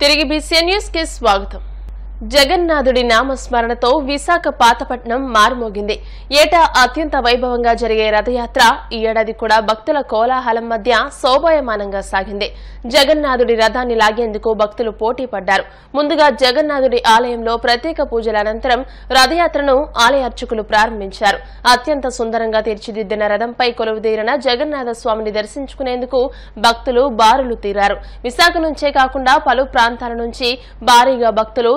తిరిగి BCN news కి స్వాగతం. జగన్నాథుడి నామస్మరణతో విశాఖ పాతపట్నం మారుమోగింది. ఏటా అత్యంత వైభవంగా జరిగే రథయాత్ర ఈ ఏడాది కూడా భక్తుల కోలాహలం మధ్య శోభాయమానంగా సాగింది. జగన్నాథుడి రథాన్ని లాగేందుకు భక్తులు పోటీ పడ్డారు. ముందుగా జగన్నాథుడి ఆలయంలో ప్రత్యేక పూజల అనంతరం రథయాత్రను ఆలయ అర్చకులు ప్రారంభించారు. అత్యంత సుందరంగా తీర్చిదిద్దిన రథంపై కొలువుదీరిన జగన్నాథ స్వామిని దర్శించుకునేందుకు భక్తులు బారులు తీరారు. విశాఖ నుంచే కాకుండా పలు ప్రాంతాల నుంచి భారీగా భక్తులు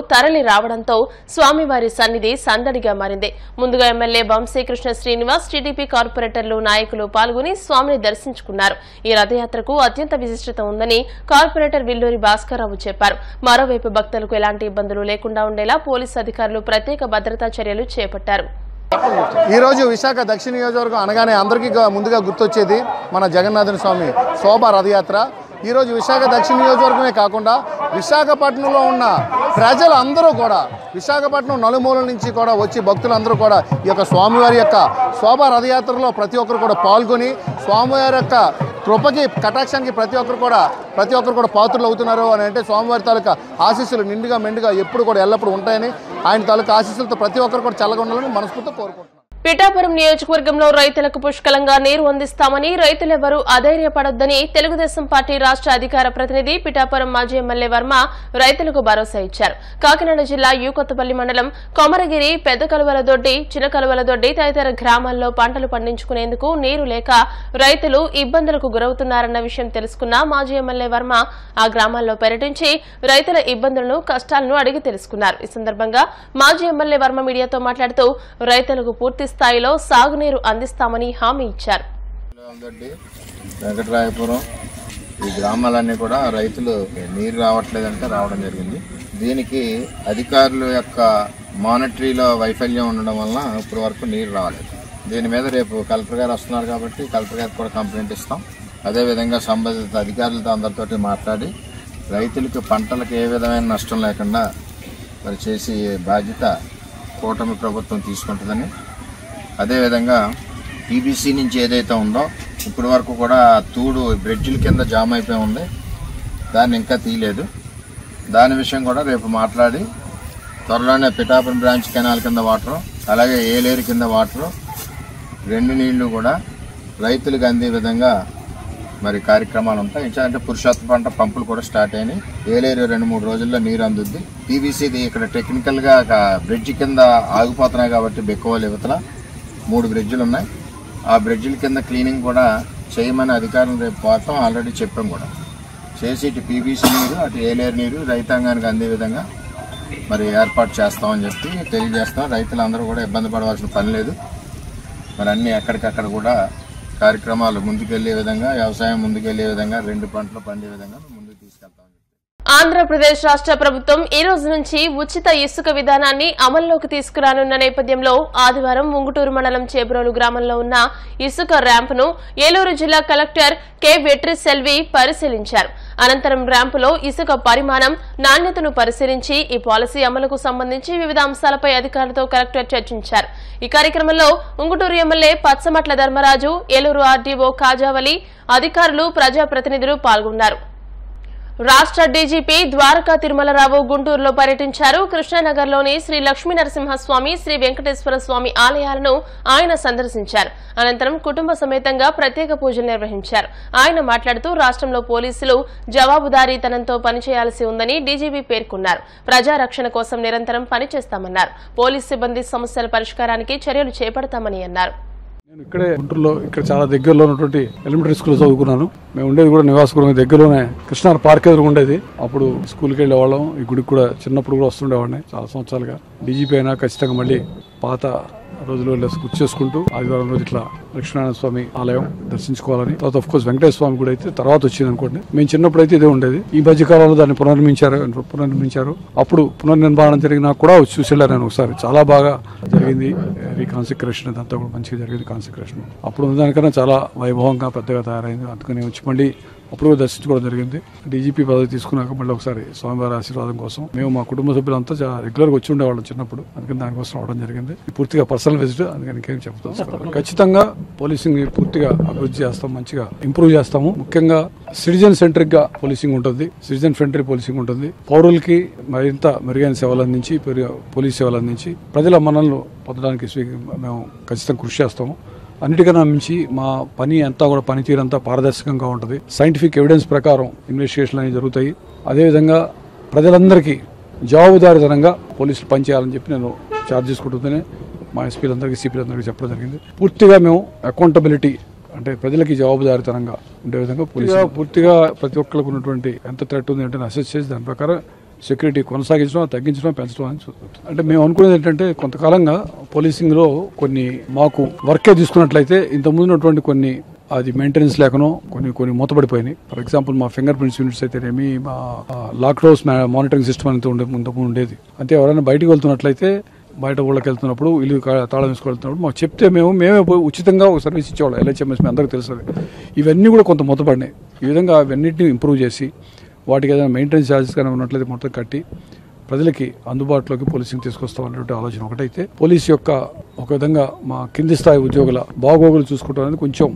రావడంతో స్వామివారి సన్నిధి సందడిగా మారింది. ముందుగా ఎమ్మెల్యే వంశీకృష్ణ శ్రీనివాస్, టీడీపీ కార్పొరేటర్లు, నాయకులు పాల్గొని స్వామిని దర్శించుకున్నారు. ఈ రథయాత్రకు అత్యంత విశిష్టత ఉందని కార్పొరేటర్ విల్లూరి భాస్కర్రావు చెప్పారు. మరోవైపు భక్తులకు ఎలాంటి ఇబ్బందులు లేకుండా ఉండేలా పోలీసు అధికారులు ప్రత్యేక భద్రతా చర్యలు చేపట్టారు. ఈ రోజు విశాఖ దక్షిణ నియోజకవర్గం అనగానే అందరికీ ముందుగా గుర్తొచ్చేది మన జగన్నాథుని స్వామి శోభా రథయాత్ర. ఈరోజు విశాఖ దక్షిణ నియోజకవర్గమే కాకుండా విశాఖపట్నంలో ఉన్న ప్రజలందరూ కూడా విశాఖపట్నం నలుమూలల నుంచి కూడా వచ్చి భక్తులందరూ కూడా ఈ యొక్క స్వామివారి యొక్క శోభా రథయాత్రలో ప్రతి ఒక్కరు కూడా పాల్గొని స్వామివారి యొక్క కృపకి కటాక్షానికి ప్రతి ఒక్కరు కూడా పాత్రలు అవుతున్నారు అని అంటే స్వామివారి తాలూకా ఆశీస్సులు నిండుగా మెండుగా ఎప్పుడు కూడా ఎల్లప్పుడూ ఉంటాయని ఆయన తాలూకా ఆశీస్సులతో ప్రతి ఒక్కరు కూడా చల్లగా ఉండాలని మనస్ఫూర్తిగా కోరుకుంటున్నాను. పిఠాపురం నియోజకవర్గంలో రైతులకు పుష్కలంగా నీరు అందిస్తామని, రైతులెవరూ అధైర్యపడొద్దని తెలుగుదేశం పార్టీ రాష్ట్ర అధికార ప్రతినిధి పిఠాపురం మాజీ ఎమ్మెల్యే వర్మ రైతులకు భరోసా ఇచ్చారు. కాకినాడ జిల్లా యూకొత్తపల్లి మండలం కొమరగిరి, పెద్ద కలువలదొడ్డి, చిన్న కలువలదొడ్డి తదితర గ్రామాల్లో పంటలు పండించుకునేందుకు నీరు లేక రైతులు ఇబ్బందులకు గురవుతున్నారన్న విషయం తెలుసుకున్న మాజీ ఎమ్మెల్యే వర్మ ఆ గ్రామాల్లో పర్యటించి రైతుల ఇబ్బందులను, కష్టాలను అడిగి తెలుసుకున్నారు. ఈ సందర్భంగా మాజీ ఎమ్మెల్యే వర్మ మీడియాతో మాట్లాడుతూ రైతులకు పూర్తి స్థాయిలో సాగునీరు అందిస్తామని హామీ ఇచ్చారు. వెంకటరాయపురం ఈ గ్రామాలన్నీ కూడా రైతులు నీరు రావట్లేదంటే రావడం జరిగింది. దీనికి అధికారుల యొక్క మానిటరీలో వైఫల్యం ఉండడం వలన ఇప్పటి వరకు నీరు రాలేదు. దీని మీద రేపు కలెక్టర్ గారు వస్తున్నారు కాబట్టి కలెక్టర్ గారికి కూడా కంప్లైంట్ ఇస్తాం. అదేవిధంగా సంబంధిత అధికారులతో అందరితోటి మాట్లాడి రైతులకు పంటలకు ఏ విధమైన నష్టం లేకుండా మరి చేసి బాధ్యత కూటమి ప్రభుత్వం తీసుకుంటుందని, అదేవిధంగా టీబీసీ నుంచి ఏదైతే ఉందో ఇప్పటి వరకు కూడా తూడు బ్రిడ్జిల కింద జామ్ అయిపోయి ఉంది, దాన్ని ఇంకా తీయలేదు. దాని విషయం కూడా రేపు మాట్లాడి త్వరలోనే పిఠాపురం బ్రాంచ్ కెనాల్ కింద వాటరు, అలాగే ఏలేరు కింద వాటరు, రెండు నీళ్లు కూడా రైతులకు అందే విధంగా మరి కార్యక్రమాలు ఉంటాయి. అంటే పురుషోత్త పంట పంపులు కూడా స్టార్ట్ అయినాయి. ఏలేరు 2-3 రోజుల్లో నీరు అందుద్ది. టీబీసీది ఇక్కడ టెక్నికల్గా బ్రిడ్జి కింద ఆగిపోతున్నాయి కాబట్టి బెక్కువలు యువతల 3 బ్రిడ్జిలు ఉన్నాయి. ఆ బ్రిడ్జిల కింద క్లీనింగ్ కూడా చేయమని అధికారులు రేపు పోతాం, ఆల్రెడీ చెప్పాం కూడా. చేసి ఇటు పీబీసీ నీరు అటు ఏలేరు నీరు రైతాంగానికి అందే విధంగా మరి ఏర్పాటు చేస్తామని చెప్పి తెలియజేస్తాం. రైతులందరూ కూడా ఇబ్బంది పడవలసిన పని లేదు. మరి అన్నీ ఎక్కడికక్కడ కూడా కార్యక్రమాలు ముందుకెళ్లే విధంగా, వ్యవసాయం ముందుకెళ్లే విధంగా, 2 పంటలు పండే విధంగా ముందుకు తీసుకెళ్తాం. ఆంధ్రప్రదేశ్ రాష్ట్ర ప్రభుత్వం ఈ రోజు నుంచి ఉచిత ఇసుక విధానాన్ని అమల్లోకి తీసుకురానున్న నేపథ్యంలో ఆదివారం ముంగుటూరు మండలం చేబ్రోలు గ్రామంలో ఉన్న ఇసుక ర్యాంపును ఏలూరు జిల్లా కలెక్టర్ కె వెట్రిసెల్వి పరిశీలించారు. అనంతరం ర్యాంపులో ఇసుక పరిమాణం, నాణ్యతను పరిశీలించి ఈ పాలసీ అమలుకు సంబంధించి వివిధ అంశాలపై అధికారులతో కలెక్టర్ చర్చించారు. ఈ కార్యక్రమంలో ఉంగుటూరు ఎమ్మెల్యే పచ్చమట్ల ధర్మరాజు, ఏలూరు ఆర్డీఓ కాజావలి, అధికారులు, ప్రజాప్రతినిధులు పాల్గొన్నారు. రాష్ట్ర డీజీపీ ద్వారకా తిరుమలరావు గుంటూరులో పర్యటించారు. కృష్ణానగర్లోని శ్రీ లక్ష్మీ నరసింహస్వామి, శ్రీ వెంకటేశ్వర స్వామి ఆలయాలను ఆయన సందర్శించారు. అనంతరం కుటుంబ సమేతంగా ప్రత్యేక పూజలు నిర్వహించారు. ఆయన మాట్లాడుతూ రాష్ట్రంలో పోలీసులు జవాబుదారీతనంతో పనిచేయాల్సి ఉందని డీజీపీ పేర్కొన్నారు. ప్రజారక్షణ కోసం నిరంతరం పనిచేస్తామన్నారు. పోలీసు సిబ్బంది సమస్యల పరిష్కారానికి చర్యలు చేపడతామని అన్నారు. నేను ఇక్కడే గుంటూరులో ఇక్కడ చాలా దగ్గరలో ఉన్నటువంటి ఎలిమెంటరీ స్కూల్ చదువుకున్నాను. మేము ఉండేది కూడా నివాసగృహం దగ్గరలోనే కృష్ణా పార్క్ ఎదురు ఉండేది. అప్పుడు స్కూల్కి వెళ్ళేవాళ్ళం. ఈ గుడికి కూడా చిన్నప్పుడు కూడా వస్తుండేవాడిని చాలా సంవత్సరాలుగా. డీజీపీ అయినా ఖచ్చితంగా మళ్ళీ పాత రోజులు గుర్తు చేసుకుంటూ ఆదివారం రోజు ఇట్లా లక్ష్మీనారాయణ స్వామి ఆలయం దర్శించుకోవాలని, తర్వాత ఆఫ్ కోర్స్ వెంకటేశ్వర స్వామి కూడా అయితే తర్వాత వచ్చింది అనుకోండి. మేము చిన్నప్పుడు అయితే ఇదే ఉండేది. ఈ మధ్య కాలంలో దాన్ని పునర్నిర్మించారు. అప్పుడు పునర్నిర్మాణం జరిగినా కూడా చూసి వెళ్ళాను నేను ఒకసారి. చాలా బాగా జరిగింది రీకాన్సిక్రేషన్, అదంతా కూడా మంచిగా జరిగింది కాన్సిక్రేషన్. అప్పుడు ఉన్న దానికన్నా చాలా వైభవంగా పెద్దగా తయారైంది. అందుకని వచ్చి మళ్ళీ అప్పుడు దర్శించుకోవడం జరిగింది. డీజీపీ పదవి తీసుకున్నాక మళ్ళీ ఒకసారి స్వామివారి ఆశీర్వాదం కోసం మేము మా కుటుంబ సభ్యులంతా రెగ్యులర్గా వచ్చి ఉండేవాళ్ళం చిన్నప్పుడు, అందుకని దానికోసం రావడం జరిగింది. పూర్తిగా పర్సనల్ విజిట్, అందుకని ఇంకేం చెప్తాం. ఖచ్చితంగా పోలీసింగ్ పూర్తిగా అభివృద్ధి చేస్తాం, మంచిగా ఇంప్రూవ్ చేస్తాము. ముఖ్యంగా సిటిజన్ సెంట్రిక్ గా పోలీసింగ్ ఉంటుంది, సిటిజన్ ఫ్రెండ్లీ పోలీసింగ్ ఉంటుంది. పౌరులకి మరింత మెరుగైన సేవలు అందించి పోలీస్ సేవలు అందించి ప్రజల మన్ననలు పొందడానికి మేము ఖచ్చితంగా కృషి చేస్తాము. అన్నిటికన్నా మించి మా పని అంతా కూడా పనితీరంతా పారదర్శకంగా ఉంటుంది. సైంటిఫిక్ ఎవిడెన్స్ ప్రకారం ఇన్వెస్టిగేషన్లు అనేవి జరుగుతాయి. అదేవిధంగా ప్రజలందరికీ జవాబుదారీతనంగా పోలీసులు పనిచేయాలని చెప్పి నేను ఛార్జ్ చేసుకుంటుందని మా ఎస్పీలందరికీ సిపిలందరికీ చెప్పడం జరిగింది. పూర్తిగా మేము అకౌంటబిలిటీ అంటే ప్రజలకి జవాబుదారీతనంగా ఉండే విధంగా పూర్తిగా ప్రతి ఒక్కరికి ఉన్నటువంటి ఎంత థ్రెట్ ఉంది అంటే అసెస్ చేసి దాని ప్రకారం సెక్యూరిటీ కొనసాగించడం, తగ్గించడం, పెంచడం అని చూస్తుంది. అంటే మేము అనుకునేది ఏంటంటే కొంతకాలంగా పోలీసింగ్లో కొన్ని మాకు వర్కే తీసుకున్నట్లయితే ఇంతకుముందు ఉన్నటువంటి కొన్ని అది మెయింటెనెన్స్ లేకనో కొన్ని మూతపడిపోయినాయి. ఫర్ ఎగ్జాంపుల్ మా ఫింగర్ ప్రింట్స్ యూనిట్స్ అయితేనేమి, మా లాక్ హౌస్ మానిటరింగ్ సిస్టమ్ అనేది ముందు ఉండేది. అంటే ఎవరైనా బయటకు వెళ్తున్నట్లయితే బయట ఊళ్ళకి వెళ్తున్నప్పుడు ఇల్లు తాళం వేసుకెళ్తున్నప్పుడు మాకు చెప్తే మేమే ఉచితంగా ఒక సర్వీస్ ఇచ్చేవాళ్ళం. LHMS మీ అందరికీ తెలుసు. ఇవన్నీ కూడా కొంత మూతపడినాయి. ఈ విధంగా అవన్నింటినీ ఇంప్రూవ్ చేసి వాటికి ఏదైనా మెయింటెనెన్స్ ఛార్జెస్ కానీ ఉన్నట్లయితే మొత్తం కట్టి ప్రజలకి అందుబాటులోకి పోలీసింగ్ తీసుకొస్తాం అనేటువంటి ఆలోచన ఒకటైతే, పోలీసు యొక్క ఒక విధంగా మా కింది స్థాయి ఉద్యోగుల బాగోగులు చూసుకోవడం అనేది కొంచెం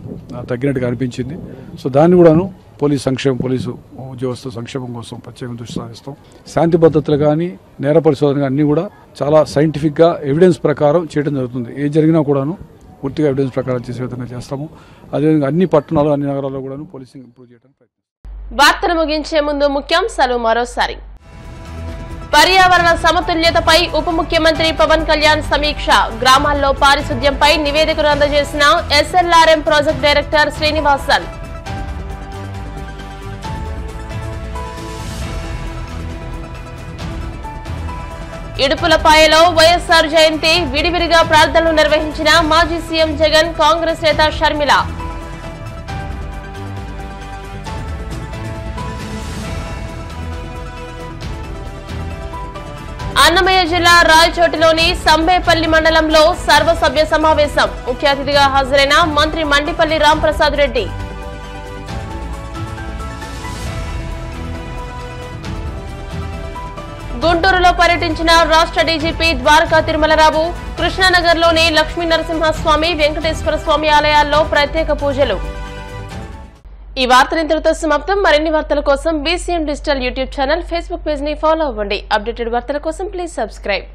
తగ్గినట్టుగా అనిపించింది. సో దాన్ని కూడాను పోలీసు ఉద్యోగస్తుల సంక్షేమం కోసం ప్రత్యేకంగా దృష్టి సారిస్తాం. శాంతి భద్రతలు కానీ నేర పరిశోధన కానీ అన్నీ కూడా చాలా సైంటిఫిక్గా ఎవిడెన్స్ ప్రకారం చేయడం జరుగుతుంది. ఏది జరిగినా కూడాను పూర్తిగా ఎవిడెన్స్ ప్రకారం చేసే విధంగా చేస్తాము. అదేవిధంగా అన్ని పట్టణాలు, అన్ని నగరాల్లో కూడాను పోలీసింగ్ ఇంప్రూవ్ చేయడానికి ప్రయత్నిస్తాం. వార్తలు ముగించే ముందు ముఖ్యాంశాలు మరోసారి. పర్యావరణ సమతుల్యతపై ఉప ముఖ్యమంత్రి పవన్ కళ్యాణ్ సమీక్ష. గ్రామాల్లో పారిశుద్ధ్యంపై నివేదికను అందజేసిన SLRM ప్రాజెక్ట్ డైరెక్టర్ శ్రీనివాసన్. ఇడుపులపాయలో వైఎస్ఆర్ జయంతి విడివిడిగా ప్రార్థనలు నిర్వహించిన మాజీ సీఎం జగన్, కాంగ్రెస్ నేత షర్మిల. అన్నమయ్య జిల్లా రాయచోటిలోని సంబేపల్లి మండలంలో సర్వసభ్య సమావేశం. ముఖ్య అతిథిగా హాజరైన మంత్రి మండిపల్లి రాంప్రసాద్ రెడ్డి. గుంటూరులో పర్యటించిన రాష్ట్ర డీజీపీ ద్వారకా తిరుమలరావు. కృష్ణానగర్లోని లక్ష్మీ నరసింహస్వామి, వెంకటేశ్వర స్వామి ఆలయాల్లో ప్రత్యేక పూజలు. ఈ వార్తలు ఇంతటితో సమాప్తం. మరిన్ని వార్తల కోసం BCM digital YouTube channel, Facebook page ని ఫాలో అవ్వండి. అప్డేటెడ్ వార్తల కోసం ప్లీజ్ సబ్స్క్రైబ్.